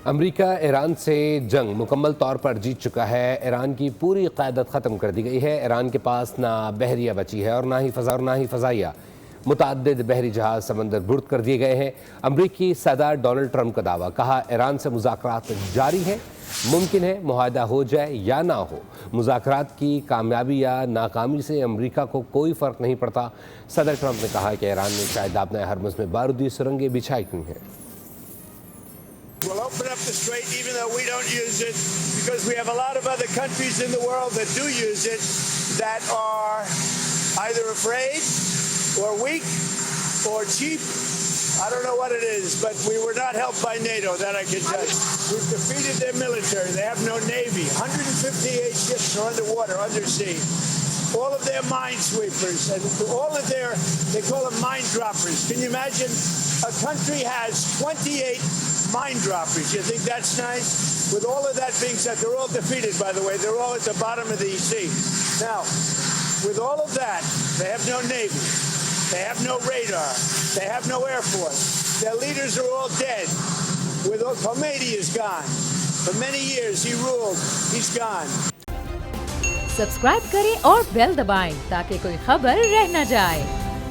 America Iran से जंग मुकम्मल तौर पर जीत चुका है। ईरान की पूरी क़यादत ख़त्म कर दी गई है। ईरान के पास ना बहरिया बची है और ना ही फ़ज़ाइया। मुतअद्दिद बहरी जहाज़ समंदर बुर्द कर दिए गए हैं। अमरीकी सदर डोनाल्ड ट्रंप का दावा, कहा ईरान से मुज़ाकरात जारी है, मुमकिन है मुआहदा हो जाए या ना हो। मुज़ाकरात की कामयाबी या नाकामी से अमरीका को कोई फ़र्क नहीं पड़ता। सदर ट्रंप ने कहा कि ईरान ने शायद अपने हरमुज़ में बारूदी सुरंगें बिछाई हुई हैं। We'll open up the strait even though we don't use it, because we have a lot of other countries in the world that do use it that are either afraid or weak or cheap. I don't know what it is, but we were not helped by NATO, that I can tell you. We've defeated their military. They have no navy. 158 ships are underwater, undersea. All of their minesweepers and all of their, they call them mine droppers. Can you imagine? A country has 28 mine droppers. You think that's nice? With all of that being said, they're all defeated, by the way. They're all at the bottom of the sea. Now, with all of that, they have no navy. They have no radar. They have no air force. Their leaders are all dead. With Khomeini is gone. For many years he ruled. He's gone. Subscribe करें और bell दबाएं ताकि कोई खबर रह न जाए।